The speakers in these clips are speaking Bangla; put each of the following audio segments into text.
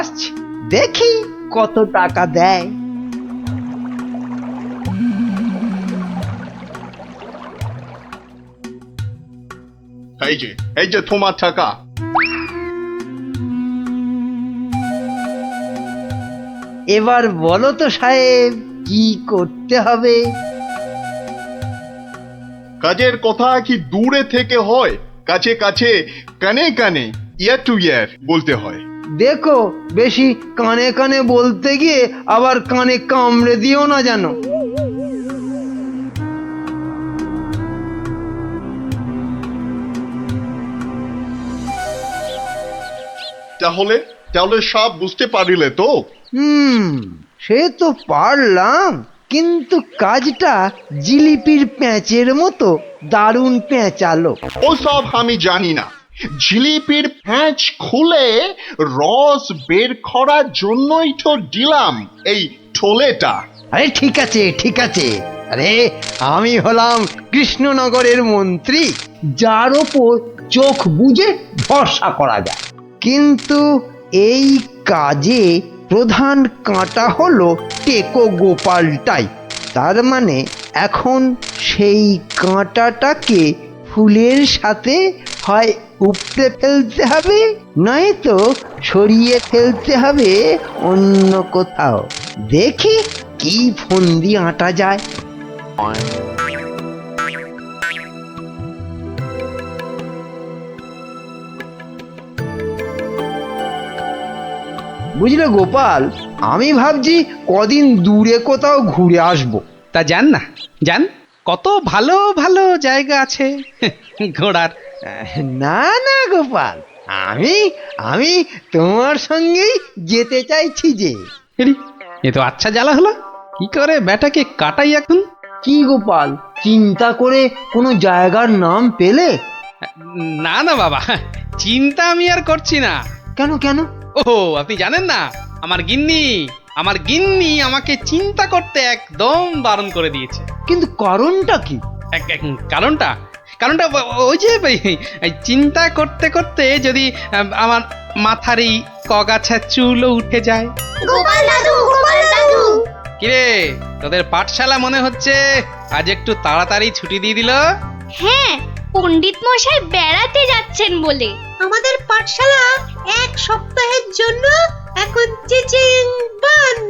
আসছি, দেখি কত টাকা দেয়। এই যে তোমার টাকা। এবার বলো তো সাহেব, কি করতে হবে? কাজের কথা কি দূরে থেকে হয়, কাছে কাছে, কানে কানে, ইয়ার টু ইয়ার বলতে হয়। দেখো, বেশি কানে কানে বলতে গিয়ে আবার কানে কামড়ে দিও না জানো। তাহলে তাহলে সব বুঝতে পারিলে তো? সে তো পারলাম, কিন্তু কাজটা জিলিপির প্যাঁচের মতো দারুণ পেঁচালো। ওসব আমি জানি না। জিলিপির প্যাঁচ খুলে রস বের করার জন্যই তো দিলাম এই ঠোলেটা। আরে ঠিক আছে ঠিক আছে, আরে আমি হলাম কৃষ্ণনগরের মন্ত্রী, যার ওপর চোখ বুজে ভরসা করা যায়। কিন্তু এই কাজে প্রধান কাঁটা হলো টেকো গোপালটাই। তার মানে এখন সেই কাঁটাটাকে ফুলের সাথে হয় উপড়ে ফেলতে হবে, নয়তো সরিয়ে ফেলতে হবে অন্য কোথাও। দেখি কি ফন্দি আঁটা যায়। বুঝলে গোপাল, আমি ভাবছি কদিন দূরে কোথাও ঘুরে আসব। তা যান না, যান, কত ভালো ভালো জায়গা আছে ঘোরার। না না গোপাল, আমি আমি তোমার সঙ্গেই যেতে চাইছি যে। এরি, এ তো আচ্ছা জ্বালা হলো। কি করে ব্যাটাকে কাটাই এখন? কি গোপাল, চিন্তা করে কোনো জায়গার নাম পেলে? না না বাবা, চিন্তা আমি আর করছি না। কেন কেন? ও, আপনি জানেন না, আমার গিন্নি আমাকে চিন্তা করতে একদম বারণ করে দিয়েছে। কিন্তু কারণটা কি? কারণটা কারণটা ওই যে এই চিন্তা করতে করতে যদি আমার মাথার এই কগাছা চুলও উঠে যায়। গোপাল দাদু, গোপাল দাদু। কিরে, তোদের পাঠশালা মনে হচ্ছে আজ একটু তাড়াতাড়ি ছুটি দিয়ে দিল। হ্যাঁ, পণ্ডিত মশাই বেড়াতে যাচ্ছেন বলে। আমাদের পাঠশালা এক সপ্তাহের জন্য এখন চিচিং বন্ধ।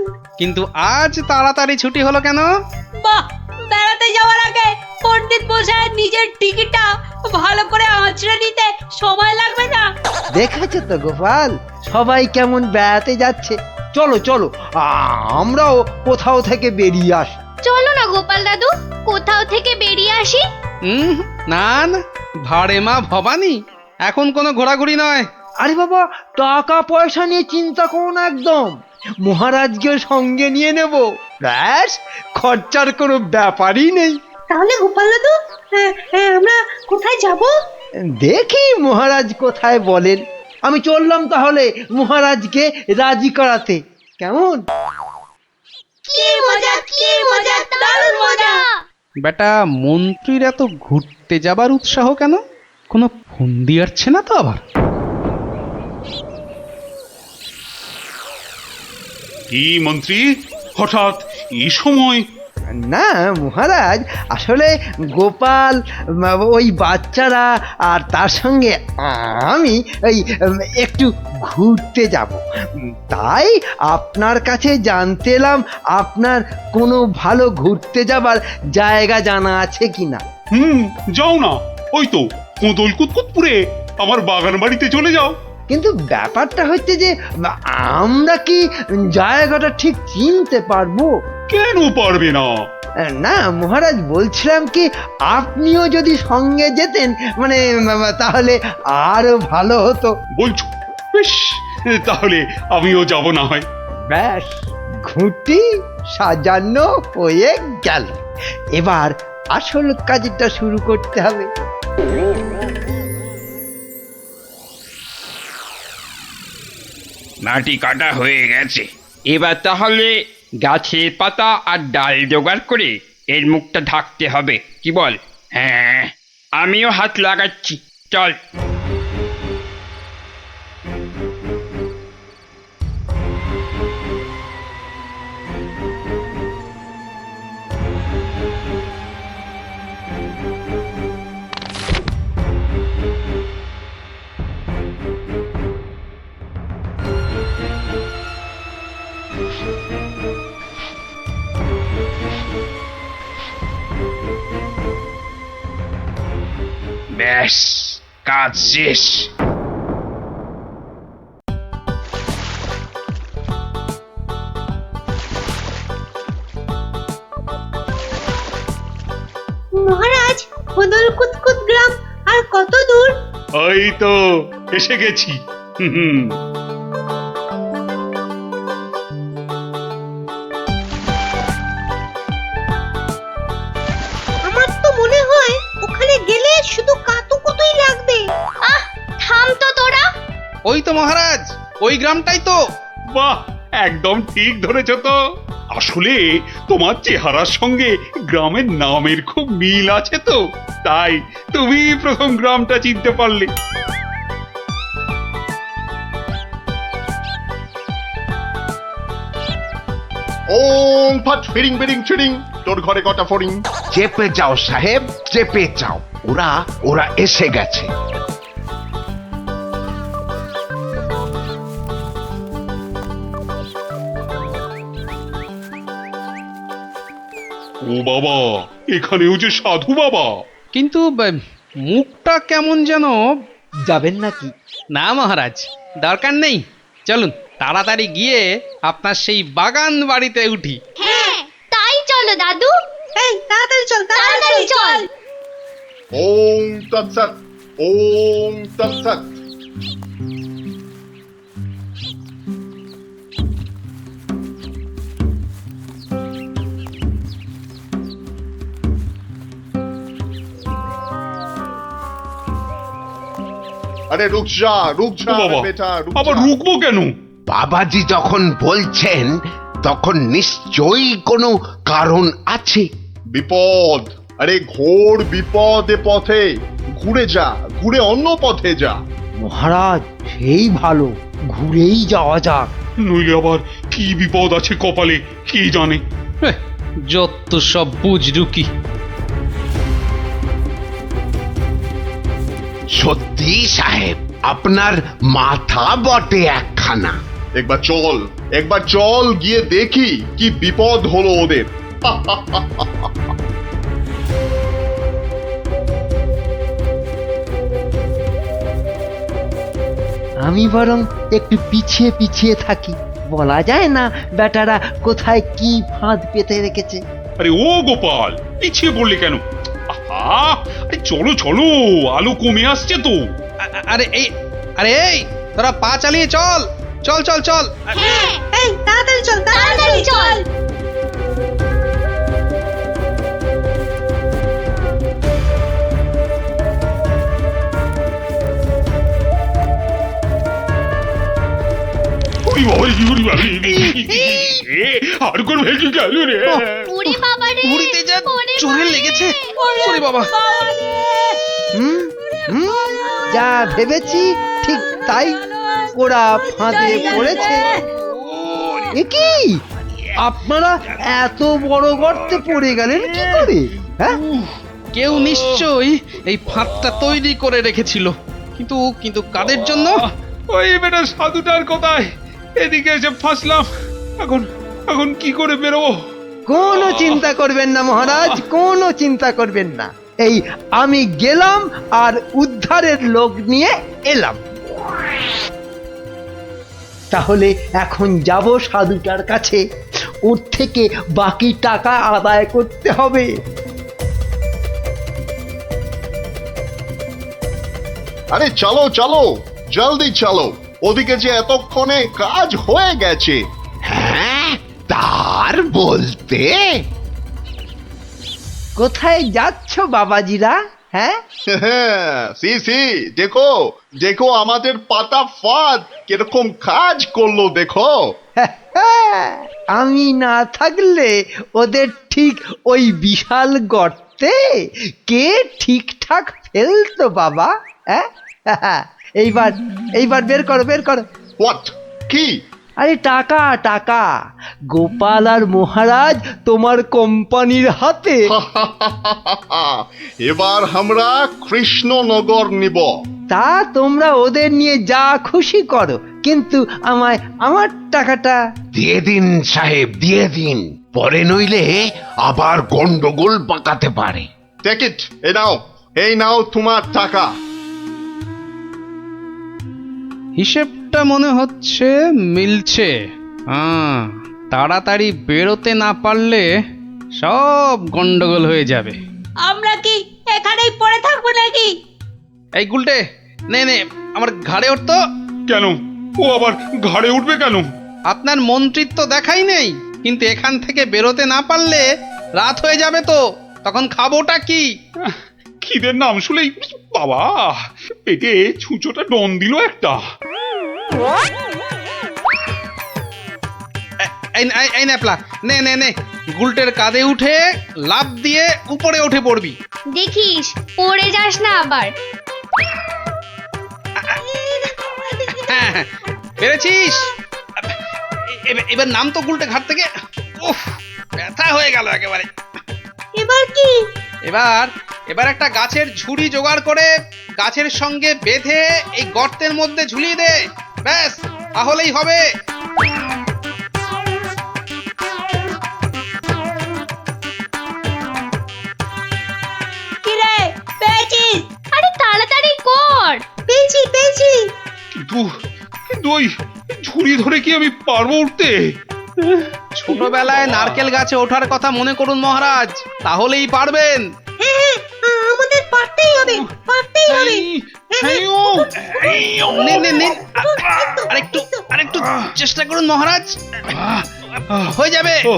কিন্তু আজ তাড়াতাড়ি ছুটি হলো কেন? বাহ, বেড়াতে যাওয়ার আগে পণ্ডিত মশাইয়ের নিজের টিকিটটা ভালো করে আঁচড়ে নিতে সময় লাগবে না? দেখেছো তো গোপাল, সবাই কেমন বেড়াতে যাচ্ছে। চলো চলো, আমরাও কোথাও থেকে বেরিয়ে আসি। চলো না গোপাল দাদু, কোথাও থেকে বেরিয়ে আসি। না না, ভাড়ে মা ভবানী, এখন কোনো ঘোরাঘুরি নয়। আরে বাবা, টাকা পয়সা নিয়ে চিন্তা করো না একদম। মহারাজকে সঙ্গে নিয়ে নেব, ব্যাস, খরচার কোনো ব্যাপারই নেই। তাহলে গোপাল দাদু, আমরা কোথায় যাব? দেখি মহারাজ কোথায় বলেন। আমি চললাম তাহলে মহারাজকে রাজি করাতে, কেমন? কি মজা, কি মজা, দারুণ মজা। বেটা মন্ত্রীর এত ঘুরতে যাবার উৎসাহ কেন? কোনো ফন্দি আসছে না তো আবার? কি মন্ত্রী, হঠাৎ এই সময়? না মহারাজ, আসলে গোপাল, ওই বাচ্চারা আর তার সঙ্গে আমি এই একটু ঘুরতে যাব, তাই আপনার কাছে জানতে এলাম আপনার কোনো ভালো ঘুরতে যাবার জায়গা জানা আছে কিনা। যাও না, ওই তো কোদল কুতকুতপুরে আমার বাগান বাড়িতে চলে যাও। কিন্তু ব্যাপারটা হচ্ছে যে আমরা কি জায়গাটা ঠিক চিনতে পারবো? কেন পারবে না? না মহারাজ, বলছিলাম কি আপনিও যদি সঙ্গে যেতেন, মানে তাহলে আরো ভালো হতো। বলছো? বেশ, তাহলে আমিও যাব না হয়। ব্যাস, ঘুঁটি সাজানো হয়ে গেল। এবার আসল কাজটা শুরু করতে হবে। মাটি কাটা হয়ে গেছে, এবার তাহলে গাছের পাতা আর ডাল জোগাড় করে এর মুখটা ঢাকতে হবে, কি বল? হ্যাঁ, আমিও হাত লাগাচ্ছি, চল। ব্যাস, কাজ শেষ। মহারাজ খোদল কুতকুত গ্রাম আর কত দূর? এই তো এসে গেছি। হুম। আমার তো মনে হয় ওখানে গেলে শুধু কাতুকুতুই লাগবে। আহ থাম তো তোরা। ওই তো মহারাজ, ওই গ্রামটাই তো। বাহ, একদম ঠিক ধরেছ তো। আসলে তোমার চেহারার সঙ্গে গ্রামের নামের খুব মিল আছে তো, তাই তুমি প্রথম গ্রামটা চিনতে পারলে। ওম ফট ফিরিং বিরিং চিরিং, তোর ঘরে কটা ফড়িং? চেপে যাও সাহেব, চেপে যাও, ওরা ওরা এসে গেছে। ও বাবা, এখানেও যে সাধু বাবা। কিন্তু মুখটা কেমন যেন। যাবেন নাকি? না মহারাজ, দরকার নেই। চলুন তাড়াতাড়ি গিয়ে আপনার সেই বাগান বাড়িতে উঠি। হ্যাঁ তাই চলো দাদু। এই তাড়াতাড়ি চল, তাড়াতাড়ি চল। ওম তৎসৎ, ওম তৎসৎ। আরে রুক যা, রুক ও যা বাবা, বেটা, রুক আবার যা। রুকবো কেন? বাবাজি যখন বলছেন তখন নিশ্চয়ই কোনো কারণ আছে। বিপদ, আরে ঘোর বিপদ এ পথে। ঘুরে যা, ঘুরে অন্য পথে যা। মহারাজ সেই ভালো, ঘুরেই যাওয়া যাক। নইলে আবার কি বিপদ আছে কপালে কে জানে। হেহ, যত সব বুঝরুকি। সত্যি সাহেব, আপনার মাথা বটে একখানা। একবার চল, একবার চল গিয়ে দেখি কি বিপদ হলো ওদের। আমি বরং একটু পিছিয়ে পিছিয়ে থাকি, বলা যায় না বেটারা কোথায় কি ফাঁদ পেতে রেখেছে। আরে ও গোপাল, পিছিয়ে পড়লে কেন? আহা, আরে চলো চলো, আলো কমে আসছে তো। আরে এই তোরা পা চালিয়ে চল, চল চল চল। হ্যাঁ এই তাড়াতাড়ি চল, তাড়াতাড়ি চল। ওরে বাবা, ওরে বাবা, এ, আর কোন ভেঙে গেল রে। ওরে বাবা রে। ঘুরিতে যা ওরে চোরে বাবা লেগেছে। রে। ওরে বাবা। হুম হুম, যা ভেবেছি ঠিক তাই, ওরা ফাঁদে পড়েছে। এ কি, আপনারা এত বড় গর্তে পড়ে গেলেন কি করে? হ্যাঁ, কেউ নিশ্চয়ই এই ফাঁদটা তৈরি করে রেখেছিল, কিন্তু কিন্তু কাদের জন্য? ওই বেটা সাধুটার কোথায়? এদিকে এসে ফাঁসলাম। এখন এখন কি করে বেরোবো? কোনো চিন্তা করবেন না মহারাজ, কোনো চিন্তা করবেন না। এই আমি গেলাম আর উদ্ধারের লোক নিয়ে এলাম। তাহলে এখন যাব সাধুটার কাছে, ওর থেকে বাকি টাকা আদায় করতে হবে। আরে চলো চলো, জলদি চলো, ওদিকে যে এতক্ষণে কাজ হয়ে গেছে। হ্যাঁ, তার বলতে কোথায় যাচ্ছ বাবাজিরা? হ্যাঁ, সি সি, দেখো দেখো আমাদের পাতা ফাঁদ কিরকম কাজ করলো দেখো। আমি না থাকলে ওদের ঠিক ওই বিশাল গর্তে কে ঠিকঠাক ফেলতো বাবা? হ্যাঁ, এইবার এইবার বের করো, বের করো। হোয়াট? কি? আরে টাকা টাকা, গোপাল আর মহারাজ তোমার কোম্পানির হাতে। এবার আমরা কৃষ্ণনগর নিব। তা তোমরা ওদের নিয়ে যা খুশি করো, কিন্তু আমায় আমার টাকাটা দিয়ে দিন সাহেব, দিয়ে দিন, পরে নইলে আবার গন্ডগোল পাকাতে পারে। টেক ইট, এই নাও তোমার টাকা। হিসেবটা মনে হচ্ছে মিলছে। তাড়াতাড়ি বেরোতে না পারলে সব গন্ডগোল হয়ে যাবে। আমরা কি এখানেই পড়ে থাকবো নাকি? এই গুলটে, নে নে আমার ঘাড়ে উঠতো। কেন, ও আবার ঘাড়ে উঠবে কেন? আপনার মন্ত্রিত্ব দেখাই নেই, কিন্তু এখান থেকে বেরোতে না পারলে রাত হয়ে যাবে তো, তখন খাবোটা কি? খিদের নাম শুলেই বাবা পেটে ছুঁচোটা ডন দিল একটা। এই ন্যাপলা, নে নে নে, গুলটের কাঁধে উঠে লাফ দিয়ে উপরে উঠে পড়বি। দেখিস পড়ে যাস না আবার। হ্যাঁ, পেরেছিস। এবার নাম তো গুলটে ঘাট থেকে। উফ, ব্যথা হয়ে গেল একেবারে। এবার কি? এবার একটা গাছের ঝুড়ি জোগাড় করে গাছের সঙ্গে বেঁধে এই গর্তের মধ্যে ঝুলিয়ে দে, ব্যাস তাহলেই হবে। কি রে, পেয়েছিস? আরে তাড়াতাড়ি কর। পেয়েছি। কিন্তু ওই ঝুড়ি ধরে কি আমি পারবো উঠতে? ছোটবেলায় নারকেল গাছে ওঠার কথা মনে করুন মহারাজ, তাহলেই পারবেন। হ্যাঁ, আমাদের পারতেই হবে। নে নে নে, আরেকটু চেষ্টা করুন মহারাজ, হয়ে যাবে। ও,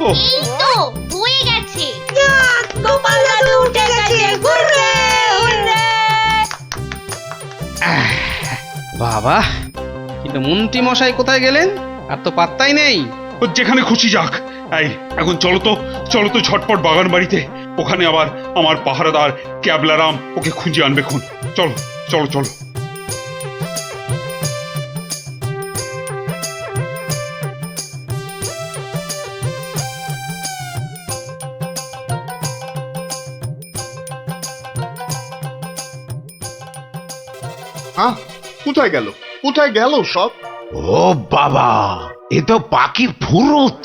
ও, এই তো হয়ে গেছে। গোপাল দাদু উঠে গেছে। Hurray, hurray. বাবা, কিন্তু মন্ত্রী মশাই কোথায় গেলেন? আর তো পাত্তাই নেই। ও যেখানে খুশি যাক। এই এখন চলো তো ঝটপট বাগান বাড়িতে, ওখানে আবার আমার পাহারাদার ক্যাবলারাম ওকে খুঁজে আনবে খুন। চলো। হ্যাঁ, কোথায় গেল সব? ও বাবা, এ তো পাখির ফুরুত।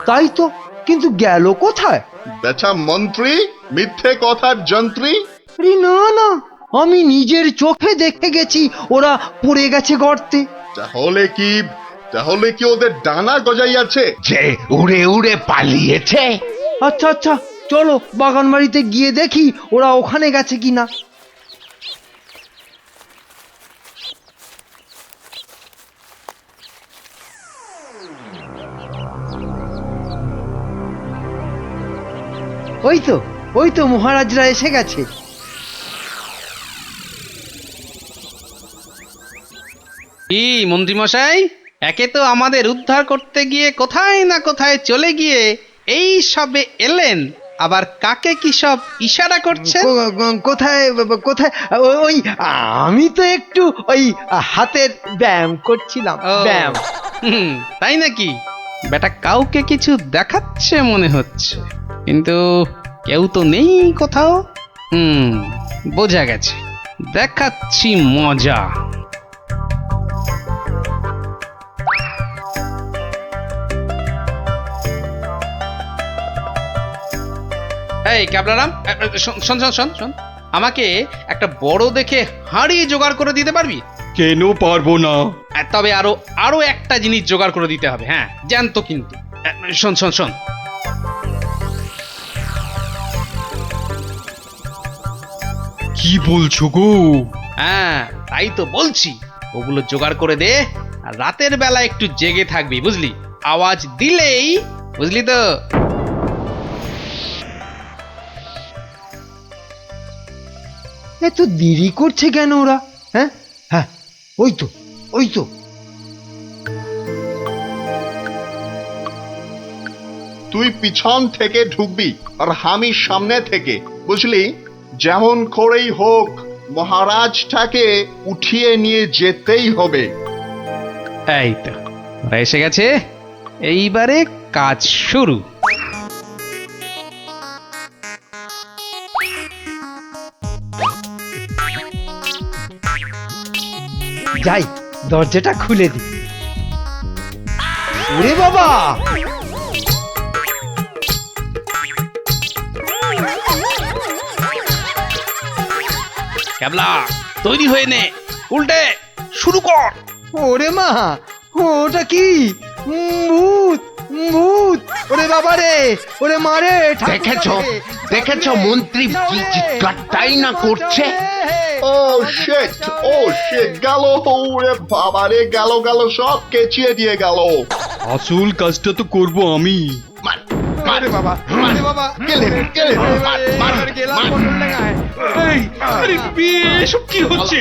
তাই তো, কিন্তু গেল কোথায়? বেটা মন্ত্রী, মিথ্যে কথার যন্ত্রী। আরে না, আমি নিজের চোখে দেখে গেছি ওরা পড়ে গেছে গর্তে। তাহলে কি ওদের ডানা গজাইয়াছে? যে উড়ে উড়ে পালিয়েছে। আচ্ছা, চলো বাগান বাড়িতে গিয়ে দেখি ওরা ওখানে গেছে কিনা। ওই তো মহারাজরা এসে গেছে। কি মন্ত্রী মশাই, একে তো আমাদের উদ্ধার করতে গিয়ে কোথায় না কোথায় চলে গিয়ে এই সবে এলেন, আবার কাকে কি সব ইশারা করছেন? কোথায়? ওই আমি তো একটু ওই হাতের ব্যায়াম করছিলাম। ও, ব্যায়াম। তাই নাকি? বেটা কাউকে কিছু দেখাচ্ছে মনে হচ্ছে, কিন্তু কেউ তো নেই কোথাও। বোঝা গেছে, দেখাচ্ছি মজা। এই ক্যাবলারাম, শোন, আমাকে একটা বড় দেখে হাঁড়ি জোগাড় করে দিতে পারবি? কেন পারবো না? তবে আরো একটা জিনিস জোগাড় করে দিতে হবে। হ্যাঁ, জ্যান্ত কিন্তু। শোন, কি বলছো গো? হ্যাঁ, তাই তো বলছি, ওগুলো জোগাড় করে দে, আর রাতের বেলা একটু জেগে থাকবি, বুঝলি? আওয়াজ দিলেই, বুঝলি তো? এত দেরি করছে কেন ওরা? হ্যাঁ, ওই তো। তুই পিছন থেকে ঢুকবি আর আমি সামনে থেকে, বুঝলি? যেমন করেই হোক মহারাজটাকে উঠিয়ে নিয়ে যেতেই হবে। এই তো ওরা এসে গেছে, এইবারে কাজ শুরু। যাই দরজাটা খুলে দি। ওরে বাবা, ক্যাবলা তৈরি হয়ে নে, উল্টে শুরু কর। ওরে মা, ওটা কি? ভূত, ভূত! ওরে বাবা রে, ওরে মারে! দেখেছো দেখেছো মন্ত্রী কি চিৎকারটাই না করছে। ও শেট গেল, ওরে বাবা রে, গেল গেল, সব কেচিয়ে দিয়ে গেল। আসল কাজটা তো করব আমি। মার মার ওরে বাবা, ওরে বাবা! গেলেন, মার মার গেলাম মার। পটল ডাঙায়। এই, আরে এসব কি হচ্ছে?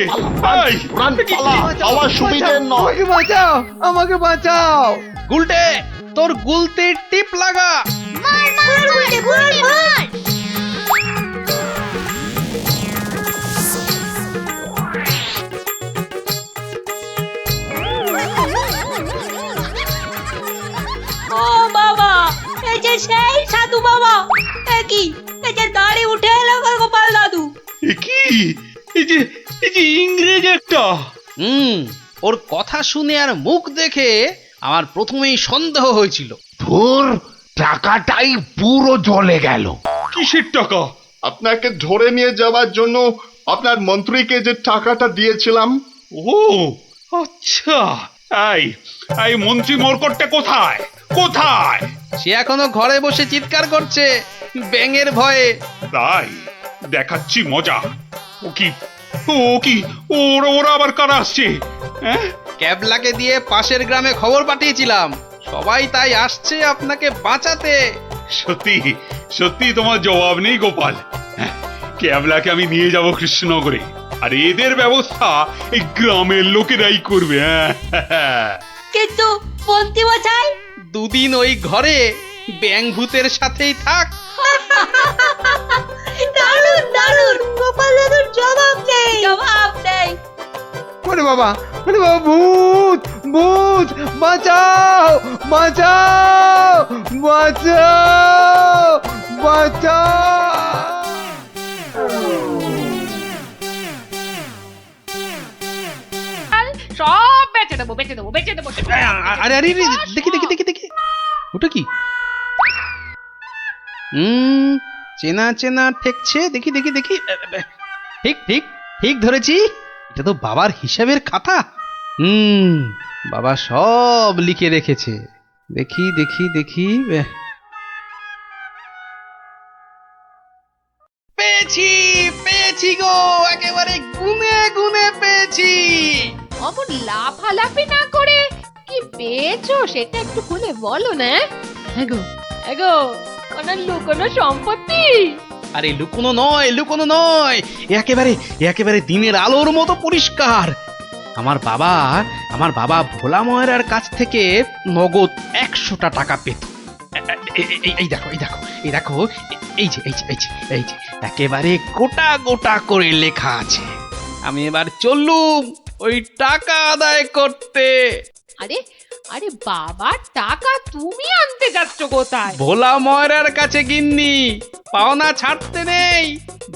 এই, রান পালা, আমার সুবিধে নয়। আমাকে বাঁচাও, আমাকে বাঁচাও! গুলটে তোর গুলতে টিপ লাগা। মার মার গুলটে গুলটে মার। ও বাবা, এই যে সেই সাধু বাবা, এ কি, এই যে দাড়ি উঠে এলো গোপাল দাদু। এ কি? এই যে ইংরেজ একটা। ওর কথা শুনে আর মুখ দেখে আমার প্রথমেই সন্দেহ হয়েছিল। ধুর, টাকাটাই পুরো জলে গেল। কিসের টাকা? আপনাকে ধরে নিয়ে যাওয়ার জন্য আপনার মন্ত্রীকে যে টাকাটা দিয়েছিলাম। ও আচ্ছা, এই মন্ত্রী মরকটটা কোথায়? কোথায়? সে এখনো ঘরে বসে চিৎকার করছে ব্যাঙের ভয়ে। তাই দেখাচ্ছি মজা। ও কি ওরা আবার কারা আসছে? হ্যাঁ, ক্যাবলাকে দিয়ে পাশের গ্রামে খবর পাঠিয়েছিলাম, সবাই তাই আসছে আপনাকে বাঁচাতে। সত্যি তোমার জবাব নেই গোপাল। হ্যাঁ, ক্যাবলাকে আমি নিয়ে যাব কৃষ্ণনগরে, আর এদের ব্যবস্থা এই গ্রামের লোকেরাই করবে। হ্যাঁ, কিন্তু মন্ত্রী মশাই, দুদিন ওই ঘরে ব্যাঙ ভূতের সাথেই থাক। দারুণ দারুণ, গোপাল দাদুর জবাব নেই, জবাব নেই। ওরে বাবা, ওরে বাবা! ভূত, ভূত! বাঁচাও, বাঁচাও, বাঁচাও, বাঁচাও! সব বেচে দেবো বেচে দেবো বেচে দেবো। আরে আরে আরে, দেখি দেখি দেখি দেখি, ওটা কি? চেনা চেনা ঠেকছে, দেখি দেখি দেখি। ঠিক ঠিক ঠিক ধরেছি, এটা তো বাবার হিসাবের খাতা। বাবা সব লিখে রেখেছে। দেখি দেখি দেখি, পেয়েছি পেয়েছি গো, একেবারে গুনে গুনে পেয়েছি। অমন লাফালাফি না করে কি পেয়েছো সেটা একটু খুলে বলো না। এগো এগো, কোন লুকোনো সম্পত্তি? আরে লুকোনো নয়, লুকোনো নয়, একেবারে একেবারে দিনের আলোর মতো পরিষ্কার। আমার বাবা ভোলা ময়রার কাছ থেকে নগদ 100টা টাকা পেত। এই দেখো এই দেখো এই দেখো, এই যে এই যে এই যে এই যে একেবারে গোটা গোটা করে লেখা আছে। আমি এবার চললুম ওই টাকা আদায় করতে। আরে আরে বাবার টাকা তুমি আনতে যাচ্ছ কোথায়? ভোলা ময়রার কাছে গিন্নি, পাওনা ছাড়তে নেই,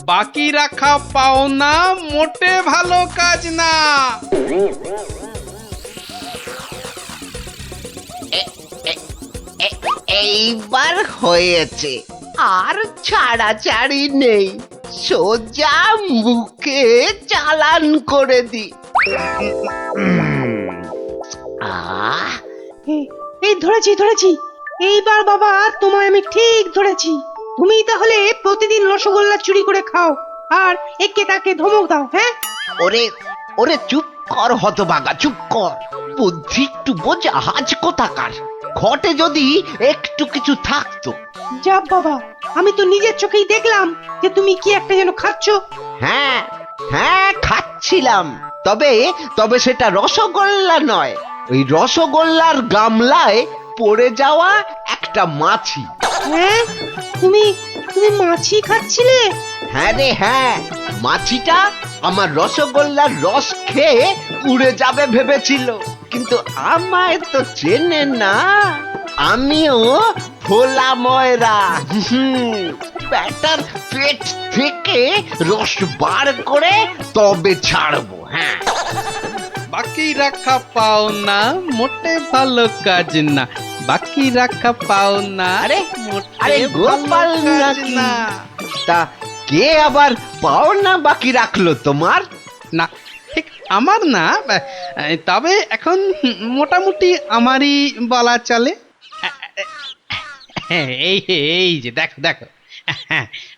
বাকি রাখা পাওনা মোটে ভালো কাজ না। এইবার হয়েছে, আর ছাড়াছাড়ি নেই, সোজা মুখে চালান করে দি। আহ, এই ধরেছি ধরেছি, এইবার বাবা তোমায় আমি ঠিক ধরেছি। তুমি তাহলে প্রতিদিন রসগোল্লা চুরি করে খাও আর একে তাকে ধমক দাও। হ্যাঁ, ওরে ওরে চুপ কর হতভাগা, চুপ কর। বুদ্ধি একটু বোঝা, আজ কোথাকার। ঘটে যদি একটু কিছু থাকতো। যা বাবা, আমি তো নিজের চোখেই দেখলাম যে তুমি কি একটা যেন খাচ্ছ। হ্যাঁ হ্যাঁ, খাচ্ছিলাম, তবে তবে সেটা রসগোল্লা নয়, ওই রসগোল্লার গামলায় পড়ে যাওয়া একটা মাছি। হ্যাঁ, তুমি তুমি মাছি খাচ্ছিলে? হ্যাঁ রে হ্যাঁ, মাছিটা আমার রসগোল্লার রস খেয়ে উড়ে যাবে ভেবেছিল, কিন্তু আমায় তো চেনে না। আমিও ভোলা ময়রা। ব্যাটার পেট থেকে রস বার করে তবে ছাড়বো। হ্যাঁ, বাকি রাখা পাও না মোটে ভালো কাজ না, বাকি রাখা পাও না আরে মোটে গোপাল ভালো কাজ নাকি? না। তা কে আবার পাওনা বাকি রাখলো তোমার? না, ঠিক আমার না, তবে এখন মোটামুটি আমারই বলা চলে। এই এই যে দেখো দেখো,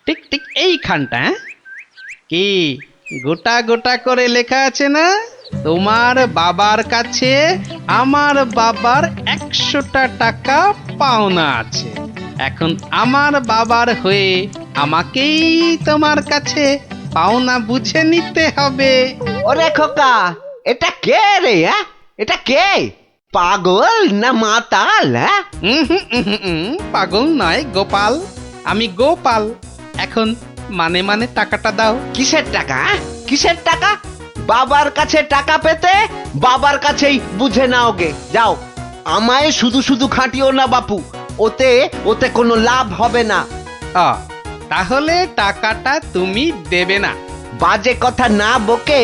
ঠিক ঠিক এইখানটা। কি গোটা গোটা করে লেখা আছে না, তোমার বাবার কাছে আমার বাবার 100টা টাকা পাওনা আছে। এখন আমার বাবার হয়ে আমাকেই তোমার কাছে পাওনা বুঝে নিতে হবে। ওরে খোকা, এটা কে রে? হ্যাঁ, এটা কে? পাগল না মাতাল? হ্যাঁ, পাগল নয় গোপাল, আমি গোপাল। এখন মানে মানে টাকাটা দাও। কিসের টাকা? কিসের টাকা? বাবার কাছে টাকা পেতে বাবার কাছেই বুঝে নাও গে। যাও, আমায় শুধু শুধু খাটিও না বাপু, ওতে ওতে কোনো লাভ হবে না। তাহলে টাকাটা তুমি দেবে না? বাজে কথা না বকে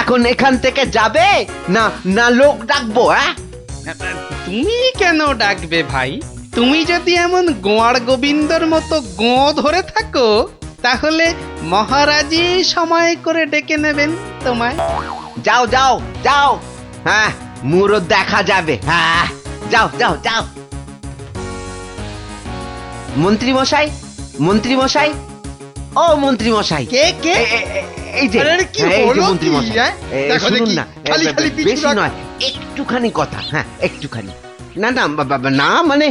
এখন এখান থেকে যাবে না না লোক ডাকবো? হ্যাঁ, তুমি কেন ডাকবে ভাই? তুমি যদি এমন গোয়ার গোবিন্দর মতো গো ধরে থাকো, তাহলে মহারাজই সময় করে ডেকে নেবেন তোমায়। যাও যাও যাও, হ্যাঁ মুরো দেখা যাবে। হ্যাঁ, যাও যাও যাও। মন্ত্রী মশাই, মন্ত্রী মশাই, ও মন্ত্রী মশাই। কে কে? এই যে কি এই যে হলো মন্ত্রী কি, মশাই, দেখো শুনুন দেখি, না, খালি খালি পিছু বেশি রাখ। নয়, একটুখানি কথা। হ্যাঁ, একটুখানি। না না না, মানে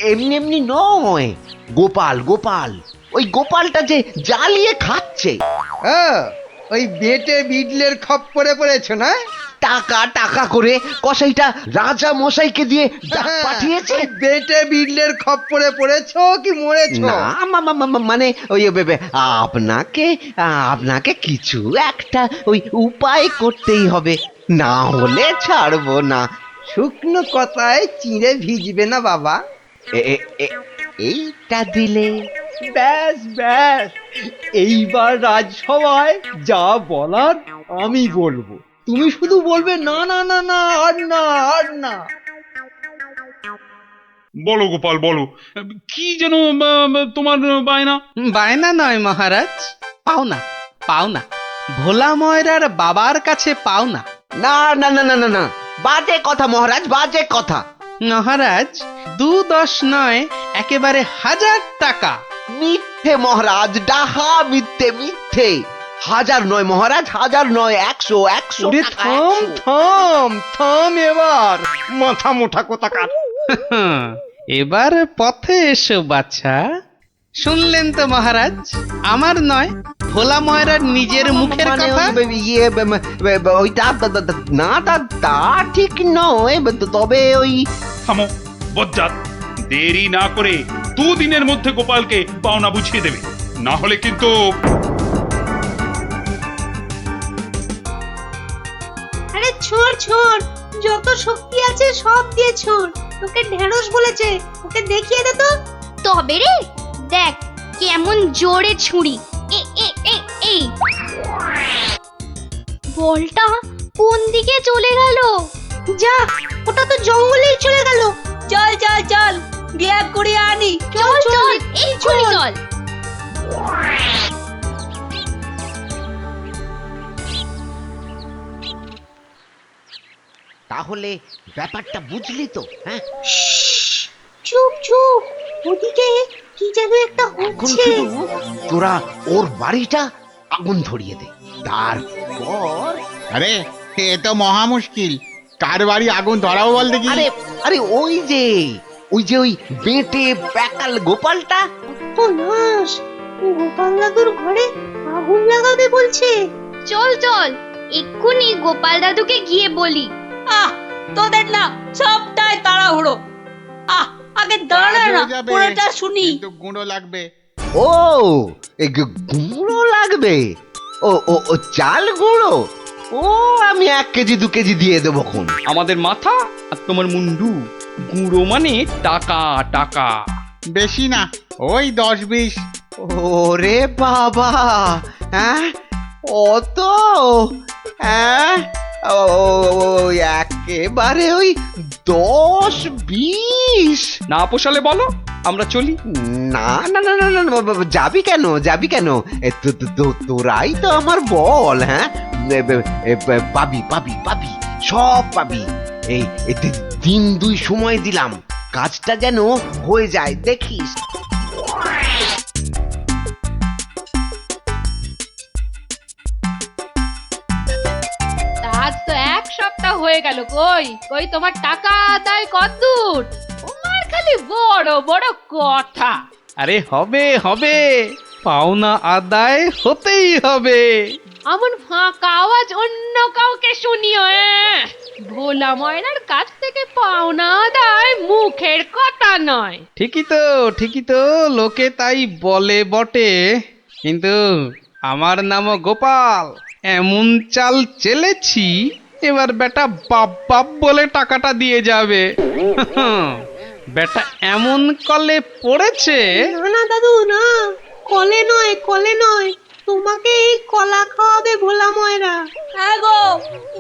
এমনি এমনি নয়। গোপাল গোপাল, ওই গোপালটা যে জ্বালিয়ে খাচ্ছে। ওই বেটে বিডলের খপ্পরে পড়েছ না? টাকা টাকা করে কসাইটা রাজা মশাইকে দিয়ে ডাক পাঠিয়েছে। বেটে বিডলের খপ্পরে পড়েছো কি মরেছো? না মানে ওই আপনাকে আপনাকে কিছু একটা ওই উপায় করতেই হবে, না হলে ছাড়বো না। শুকনো কথায় চিঁড়ে ভিজবে না বাবা। এইটা দিলে ব্যাস ব্যাস, এইবার রাজসভায় যা বলার আমি বলবো, তুমি শুধু বলবে না না না না, আর না আর না। বলো গোপাল বলো, কি যেন তোমার বায়না? বায়না নয় মহারাজ, পাওনা পাওনা, ভোলা ময়রার বাবার কাছে পাওনা। না না না না না না, বাজে কথা মহারাজ, বাজে কথা। মহারাজ 2-10 নয়, একেবারে 1000 টাকা। মিথ্যে মহারাজ, ডাহা মিথ্যে মিথ্যে। 1000 নয় মহারাজ, 1000 নয়, 100 100 ওরে থাম থাম থাম, এবার মাথা মোটা কোথাকার। এবার পথে এসো বাছা। শুনলেন তো মহারাজ, আমার নয়, ভোলা ময়রার নিজের মুখের মানে কথা। ওইটা না, তা ঠিক নয়, তবে ওই থামো বজ্জাত, দেরি না করে 2 দিনের মধ্যে গোপালকে পাওনা বুঝিয়ে দেবে, না হলে কিন্তু। আরে ছোড় ছোড়, যত শক্তি আছে সব দিয়ে ছোড়। তোকে ঢেঁড়স বলেছে, ওকে দেখিয়ে দে তো। তবে রে দেখ কেমন জোরে ছুরি। এই বলটা কোন দিকে চলে গেল? যা, ওটা তো জঙ্গলেই চলে গেল। চল চল চল, গিয়ে করে আনি। চল চল, এই ছুরি চল। তাহলে ব্যাপারটা বুঝলি তো? হ্যাঁ, চুপ চুপ, ওদিকে কি যেন একটা এখন হচ্ছে। শুধু তোরা ওর বাড়িটা আগুন ধরিয়ে দে, তারপর। আরে এ তো মহা মুশকিল, কার বাড়ি আগুন ধরাবো বল দেখি? আরে আরে ওই যে ওই বেটে প্যাকাল গোপালটা। ও নাশ, গোপাল দাদুর ঘরে আগুন লাগাবে বলছে। চল চল, এক্ষুনি গোপাল দাদুকে গিয়ে বলি। তোদের না সবটাই তাড়াহুড়ো। আগে দাঁড়া না, পুরোটা শুনি। কিন্তু গুঁড়ো লাগবে। ও, গুঁড়ো লাগবে? ও চাল গুঁড়ো, ও আমি 1 কেজি 2 কেজি দিয়ে দেবো খন। আমাদের মাথা আর তোমার মুন্ডু, গুঁড়ো মানে টাকা টাকা। বেশি না, ওই 10-20। ওরে বাবা, হ্যাঁ অত, হ্যাঁ ও একেবারে ওই 10-20। না পোষালে বলো, আমরা চলি। না না না না না না, যাবি কেন, যাবি কেন? তোরাই তো আমার বল, হ্যাঁ পাবি পাবি পাবি, সব পাবি। এই 3-2 সময় দিলাম, কাজটা যেন হয়ে যায়, দেখিস। আজ তো 1 সপ্তাহ হয়ে গেল, কই কই তোমার টাকা আদায় কতদূর? তোমার খালি বড় বড় কথা। আরে হবে হবে, পাওনা আদায় হতেই হবে। এমন ফাঁকা আওয়াজ অন্য কাউকে শুনিও। ভোলা ময়নার কাছ থেকে পাওনা আদায় মুখের কথা নয়। ঠিকই তো, লোকে তাই বলে বটে, কিন্তু আমার নামও গোপাল। এমন চাল চেলেছি, এবার বেটা বাপ বাপ বলে টাকাটা দিয়ে যাবে। বেটা এমন কলে পড়েছে। না না দাদু না, কলে নয় কলে নয়, তোমাকে এই কলা খাওয়াবে ভোলা ময়রা। হ্যাঁ গো,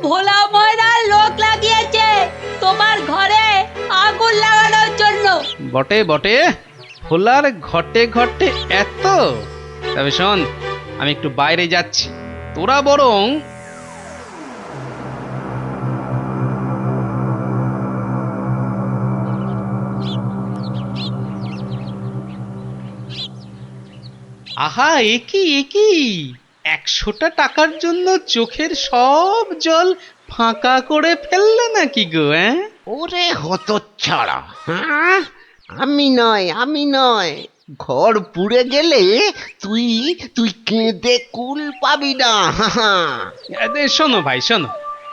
ভোলা ময়রার লোক লাগিয়েছে তোমার ঘরে আগুন লাগানোর জন্য। বটে বটে, ভোলার ঘটে ঘটে এত। তবে শোন, আমি একটু বাইরে যাচ্ছি, তোরা বরং আহা, একই 100টা টাকার জন্য চোখের সব জল ফাঁকা করে ফেললে নাকি গো? ওরে হতচ্ছাড়া, হ্যাঁ আমি নয়, ঘর পুড়ে গেলে তুই কেঁদে কুল পাবি না। শোনো ভাই শোনো,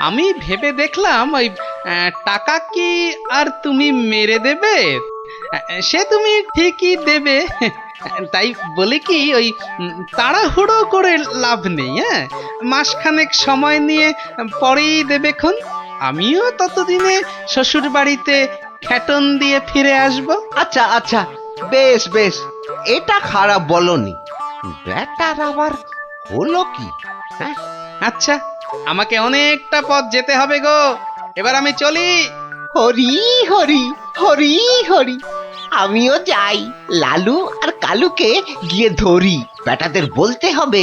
আমি ভেবে দেখলাম ওই টাকা কি আর তুমি মেরে দেবে? সে তুমি ঠিকই দেবে, তাই বলে কি ওই তাড়াহুড়ো করে লাভ নেই। হ্যাঁ, মাসখানেক সময় নিয়ে পরেই দেবেক্ষণ। আমিও ততদিনে শ্বশুর বাড়িতে খ্যাটন দিয়ে ফিরে আসবো। আচ্ছা আচ্ছা, বেশ বেশ, এটা খারাপ বলনি। ব্যাটার আবার হলো কি? হ্যাঁ আচ্ছা, আমাকে অনেকটা পথ যেতে হবে গো, এবার আমি চলি। হরি হরি হরি হরি, আমিও যাই, লালু আর কালুকে গিয়ে ধরি। বেটাদের বলতে হবে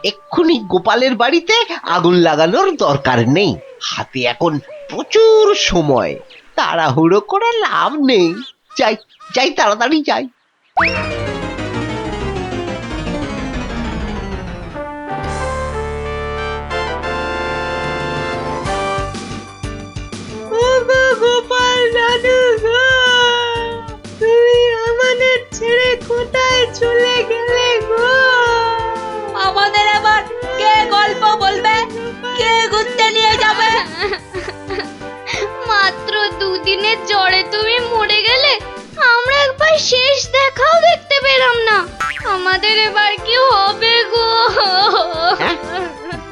এক্ষুনি গোপালের বাড়িতে আগুন লাগানোর দরকার নেই, হাতে এখন প্রচুর সময়, তাড়াহুড়ো করে লাভ নেই। যাই যাই, তাড়াতাড়ি যাই। গোপাল দাদু গো, তুমি আমাদের ছেড়ে কোথায় চলে গেলে গো? আমাদের এবার কে গল্প বলবে, কে ঘুরতে নিয়ে যাবে? মাত্র 2 দিনের জ্বরে তুমি মরে গেলে, আমরা একবার শেষ দেখাও দেখতে পেলাম না। আমাদের এবার কি হবে গো?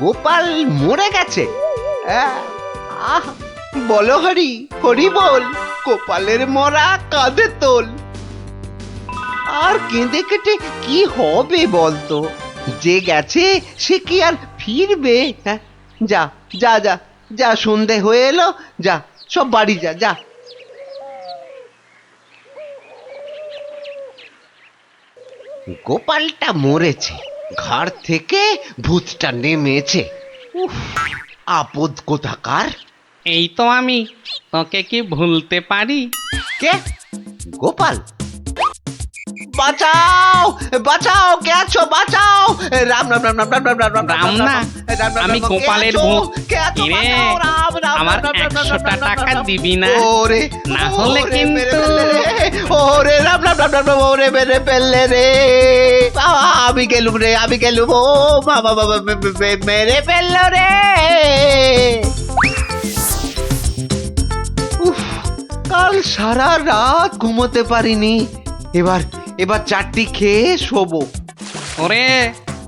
গোপাল মরে গেছে? আহ, বলো হরি হরি বল, গোপালের মরা কাঁধে তোল। আর কেঁদে কেটে কি হবে বলতো? যে গেছে সে কি আর ফিরবে? হ্যাঁ, যা যা যা যা, সন্ধে হয়ে এলো, যা সব বাড়ি যা যা। গোপালটা মরেছে, ঘাড় থেকে ভূতটা নেমেছে। উফ, আপদ কোথাকার। এই তো আমি, তোকে কি ভুলতে পারি? কে? গোপাল? বাঁচাও বাঁচাও, কে আছো? বাঁচাও! রাম রাম রাম রাম রাম রাম রাম রাম না, আমি গোপালের ভূত। কিরে, আমার 100টা টাকা দিবি না? ওরে না হলে কিন্তু ওরে রাম রাম রাম রাম, ওরে মেরে ফেললে রে, আমি গেলুম রে, আমি গেলুম, ও বাবা বাবা, মেরে ফেললো রে। উফ, কাল সারা রাত ঘুমোতে পারিনি, এবার চারটি খেয়ে শোবো। ওরে,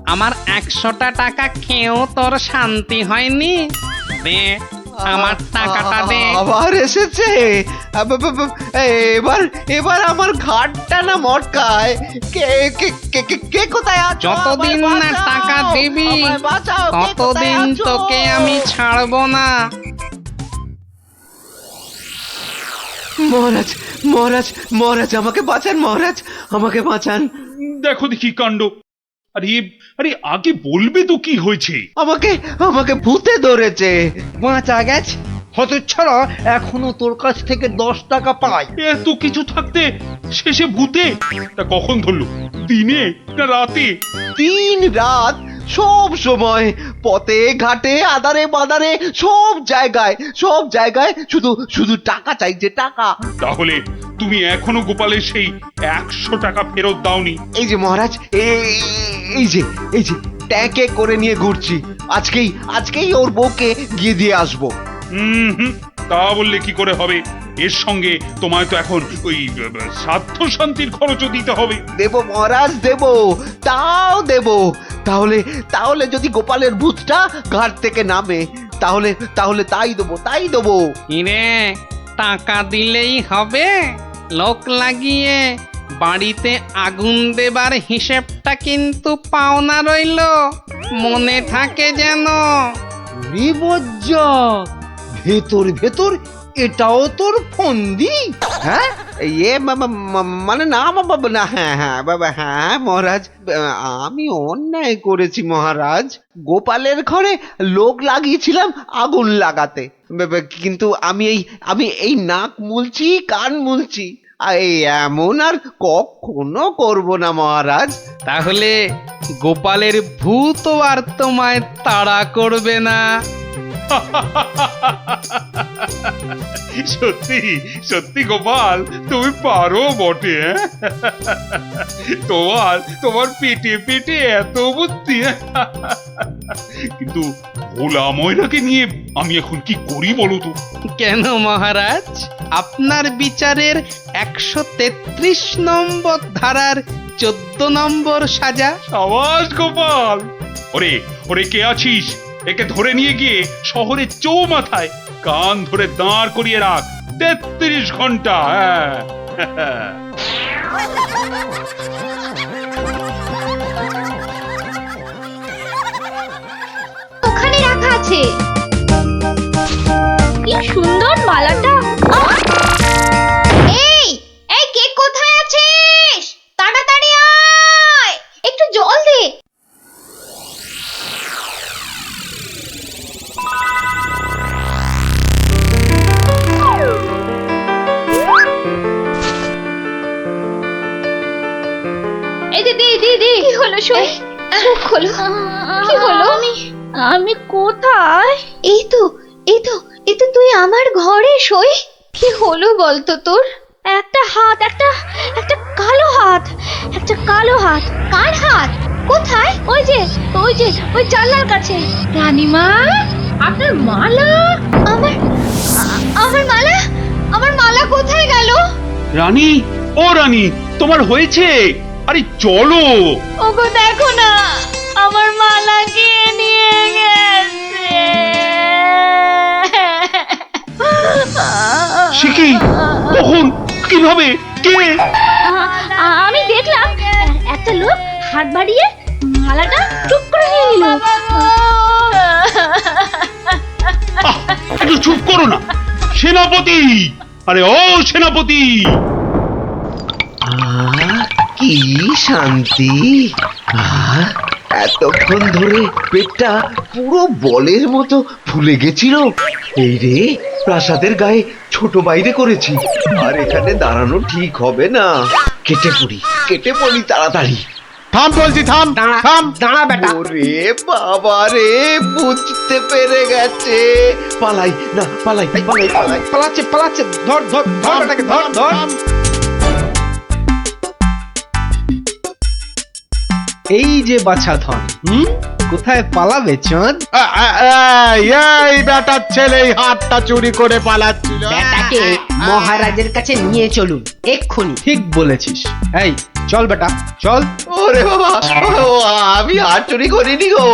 আমার 100টা টাকা খেয়েও তোর শান্তি হয়নি? দে আমার টাকাটা দে। আবার এসেছে। এবার এবার আমার ঘাটটা না মটকায়। কে কে কে কে- কে কোথায় আছো? যতদিন আমায় না বাঁচাও, টাকা দিবি আমায় বাঁচাও, কে কোথায় ততদিন আছো? তোকে আমি ছাড়বো না। মহারাজ মহারাজ মহারাজ আমাকে বাঁচান, মহারাজ আমাকে বাঁচান। দেখো দেখি কাণ্ড। আরে আরে আগে বলবে তো কি হয়েছে? আমাকে আমাকে ভূতে ধরেছে। বাঁচা গেছে হতচ্ছাড়া, এখনো তোর কাছ থেকে 10 টাকা পাই। এত কিছু থাকতে শেষে ভূতে? তা কখন ধরলো? দিনে না রাতে? 3 রাত সব সময়, পথে ঘাটে আদারে বাদারে সব জায়গায় শুধু শুধু টাকা চাইছে, টাকা। তাহলে তুমি এখনো গোপালের সেই 100 টাকা ফেরত দাওনি? এই যে মহারাজ, এই যে ট্যাঁকে করে নিয়ে ঘুরছি। আজকেই ওর বউকে গিয়ে দিয়ে আসবো। হুম, তা বললে কি করে হবে? এর সঙ্গে তোমায় তো এখন ওই স্বার্থ শান্তির খরচও দিতে হবে। দেব মহারাজ, দেব, তাও দেব। তাহলে যদি গোপালের ভূতটা ঘাট থেকে নামে, তাহলে তাই দেবো। ইরে টাকা দিলেই হবে? লোক লাগিয়ে বাড়িতে আগুন দেবার হিসেবটা কিন্তু পাওনা রইল, মনে থাকে যেন। ভেতর ভেতর এটাও তোর ফন্দি? হ্যাঁ মানে না বাবা, না, হ্যাঁ বাবা, হ্যাঁ মহারাজ, আমি অন্যায় করেছি মহারাজ। গোপালের ঘরে লোক লাগিয়েছিলাম আগুন লাগাতে, কিন্তু আমি এই নাক মুলছি, কান মুলছি, এই এমন আর কখনো করব না মহারাজ। তাহলে গোপালের ভূত আর তোমায় তাড়া করবে না। সত্যি সত্যি গোপাল, তুমি পারো বটে। তোমার পেটে পেটে এত বুদ্ধি। কিন্তু ভোলা ময়নাকে নিয়ে আমি এখন কি করি বলো তো? কেন মহারাজ, আপনার বিচারের 133 নম্বর ধারার 14 নম্বর সাজা। সাবাস গোপাল। ওরে কে আছিস? একে ধরে নিয়ে গিয়ে শহরের চৌমাথায় কান ধরে দাঁড় করিয়ে রাখ 33 ঘন্টা। হ্যাঁ। ওখানে রাখা আছে। কি সুন্দর মালাটা। এই এই কে কোথায় আছিস? তাড়াতাড়ি আয়, একটু জল দে। এই দে দে দে দে। কি হলো সই? চোখ খোলো। কি হলো? আমি কোথায়? এই তো তুই আমার ঘরে সই। কি হলো বলতো তোর? একটা হাত, একটা কালো হাত। কার হাত? কোথায়? ওই যে ওই জানলার কাছে। রানীমা, আপনার মালা। আমার মালা কোথায় গেল? রানী, ও রানী, তোমার হয়েছে? আরে চলো। ওগো দেখো না, আমার মালা কে নিয়ে গেছে। সে কি? কখন? কিভাবে? কে? আমি দেখলাম একটা লোক হাত বাড়িয়ে মালাটা চুপ করে নিয়ে নিল। একটু চুপ করো না সেনাপতি। আরে ও সেনাপতি। কি শান্তি! এতক্ষণ ধরে পেটটা পুরো বলের মতো ফুলে গেছিল। এই রে, প্রাসাদের গায়ে ছোট বাইরে করেছি, আর এখানে দাঁড়ানো ঠিক হবে না। কেটে পড়ি তাড়াতাড়ি। থাম বলছি, থাম থাম। দাঁড়া বেটা। ওরে বাবা রে, বুঝতে পেরে গেছে। পালাই না, পালাই। পালাচ্ছে। ধর বেটাকে, ধর। এই যে বাছা ধন, কোথায় পালাবে চাঁদ? এই বেটার ছেলে এই হাতটা চুরি করে পালাচ্ছিল। বেটাকে মহারাজের কাছে নিয়ে চলুন এক্ষুনি। ঠিক বলেছিস। এই চল বেটা চল। ওরে বাবা, আমি হাত চুরি করিনি গো।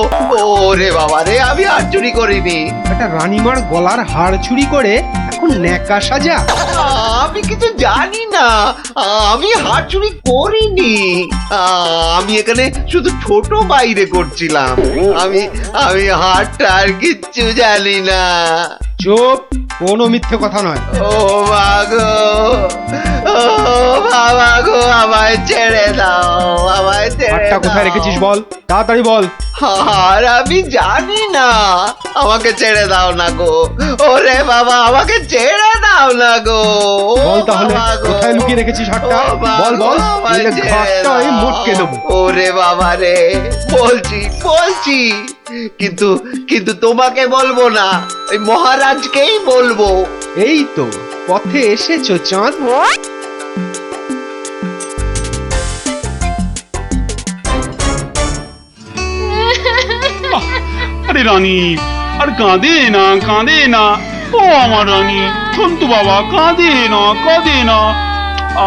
ওরে বাবা রে, আমি হাত চুরি করিনি। বেটা রানীমার গলার হাড় চুরি করে এখন ন্যাকা সাজা। আমি কিছু জানি না, আমি হাত চুরি করিনি। আমি এখানে শুধু ছোট বাইরে করছিলাম। আমি আমি হাতটা আর কিচ্ছু জানি না। চুপ, কোনো মিথ্যে কথা নয়। ও মা গো, ও বাবা গো, আমায় ছেড়ে দাও, আমায় ছেড়ে হাড়টা কোথায় দাও। রেখেছিস বল, তাড়াতাড়ি বল। আর আমি জানি না, আমাকে ছেড়ে দাও না গো। ওরে বাবা, আমাকে ছেড়ে দাও না গো। বল তাহলে বাবা গো। কোথায় লুকিয়ে রেখেছিস হাড়টা? ও বাবা বল বল, গো, আমায় নইলে ছেড়ে ঘাটটা আমি দাও। মোটকে দেবো। ওরে বাবা রে, বলছি বলছি, কিন্তু কিন্তু তোমাকে বলবো না, ওই মহারাজকেই বলবো। এই তো পথে এসেছো চাঁদ। আরে রানী, আর কাঁদে না, কাঁদে না। ও আমার রানী, সন্তু বাবা, কাঁদে না, কাঁদে না।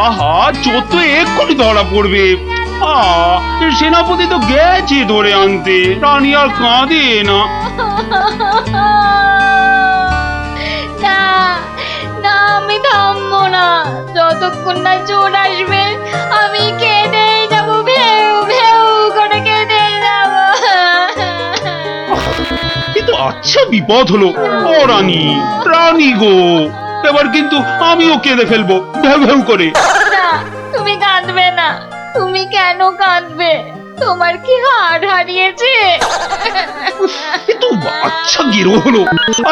আহা, চোর তো এক্ষুনি ধরা পড়বে। সেনাপতি তো গেছে ধরে আনতে। রানী আর কাঁদে না। না না, আমি থামবো না যতক্ষণ না চোর আসবে। আমি কেঁদেই যাবো, ভেউ ভেউ করে কেঁদে যাবো। কিন্তু আচ্ছা বিপদ হলো। ও রানী, রানী গো, এবার কিন্তু আমিও কেঁদে ফেলবো ভেউ ভেউ করে। না, তুমি কাঁদবে না। তুমি কেন কাঁদবে? তোমার কি হাড় হারিয়েছে? কিন্তু আচ্ছা গেরো হলো।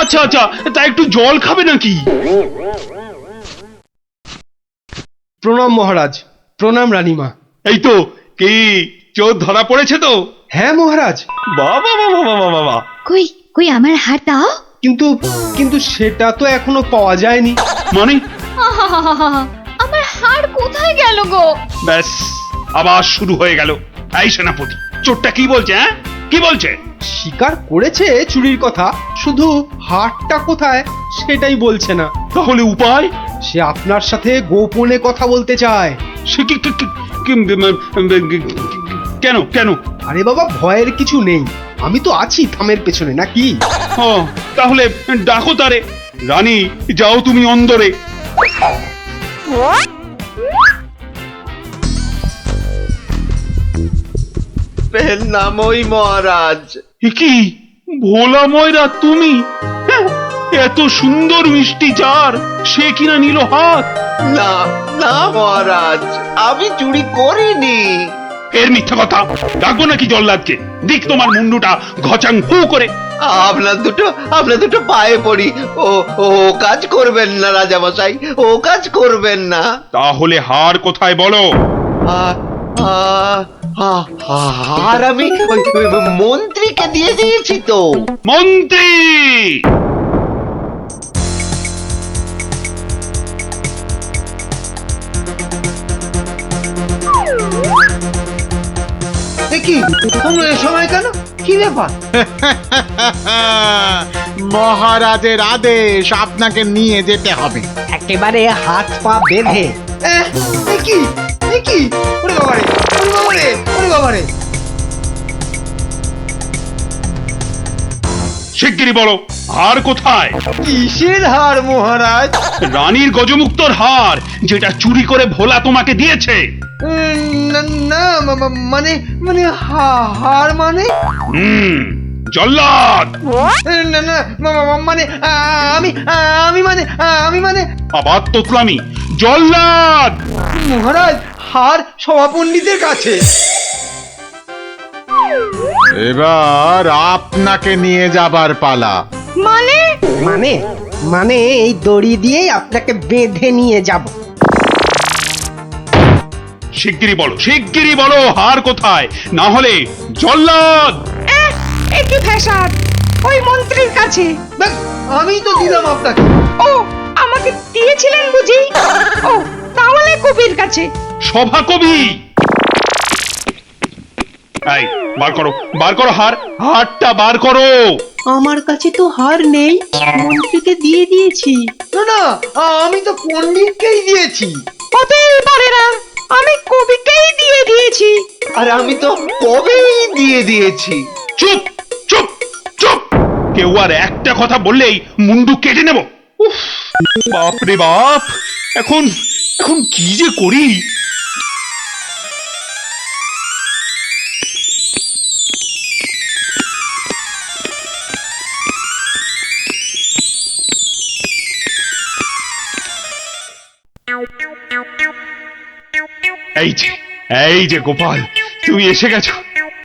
আচ্ছা আচ্ছা, তা একটু জল খাবে নাকি? প্রণাম মহারাজ, প্রণাম রানীমা। এই তো, কি চোর ধরা পড়েছে তো? হ্যাঁ মহারাজ। বাবা বাবা বাবা বাবা। কই কই আমার হাড় দাও। কিন্তু কিন্তু সেটা তো এখনো পাওয়া যায়নি। মানে? আহাহাহাহা, আমার হাড় কোথায় গেল গো? ব্যাস, আবার শুরু হয়ে গেল। এই সেনাপতি, চোরটা কি বলছে? হ্যাঁ, কি বলছে? স্বীকার করেছে চুরির কথা, শুধু হাড়টা কোথায় সেটাই বলছে না। তাহলে উপায়? সে আপনার সাথে গোপনে কথা বলতে চায়। সে কেন কেন? আরে বাবা, ভয়ের কিছু নেই, আমি তো আছি থামের পেছনে, নাকি? ও, তাহলে ডাকো তারে। রানী, যাও তুমি অন্দরে। নামই মহারাজ। কি ভোলা ময়রা তুমি? হ্যাঁ, এত সুন্দর মিষ্টি চার, সে কিনা নিল হাত। না না মহারাজ, আমি চুরি করিনি। এর মিথ্যা কথা। ডাকবো নাকি জল্লাদকে? দিক তোমার মুন্ডুটা ঘচাং ফু করে। আপনার দুটো পায়ে পড়ি। ও ও কাজ করবেন না রাজামশাই, ও কাজ করবেন না। তাহলে হার কোথায় বলো? আর আমি ওই মন্ত্রীকে দিয়ে দিয়েছি তো। মন্ত্রী! কি তোমরা এ সময় কেন? কি ব্যাপার? মহারাজের আদেশ, আপনাকে নিয়ে যেতে হবে। একেবারে হাত পা বেঁধে। কি কি? ওরে বাবারে, ওরে বাবারে, ওরে বাবারে। শিগগিরই বলো, হার কোথায়? কিসের হার মহারাজ? রানীর গজমুক্তর হার, যেটা চুরি করে ভোলা তোমাকে দিয়েছে। না না, মানে মানে হার মানে? জল্লাদ! না না, মানে আমি আমি মানে আবার তোতলামি। জল্লাদ! মহারাজ, হার সভাপণ্ডিতের কাছে। এবার আপনাকে নিয়ে যাবার পালা। মানে মানে মানে এই দড়ি দিয়েই আপনাকে বেঁধে নিয়ে যাব। শিগগিরই বলো, শিগগিরই বলো, হার কোথায়? না হলে জল্লাদ! একই ফ্যাশন, ওই মন্ত্রীর কাছে। আমি তো দিলাম আপনাকে। ও, আমাকে দিয়েছিলেন বুঝি? ও, তাহলে কবির কাছে। সভা কবি! এই, বার করো, বার করো হার, হারটা বার করো। আমার কাছে তো হার নেই, মন্ত্রীকে দিয়ে দিয়েছি। না না, আমি তো পণ্ডিতকেই দিয়েছি। হতেই পারে না, আমি কবিকেই দিয়ে দিয়েছি। আর আমি তো কবেই দিয়ে দিয়েছি। চুপ চুপ চুপ, কেউ আর একটা কথা বললেই মুন্ডু কেটে নেব। উফ, বাপ রে বাপ, এখন এখন কি যে করি। এই যে গোপাল, তুমি এসে গেছো।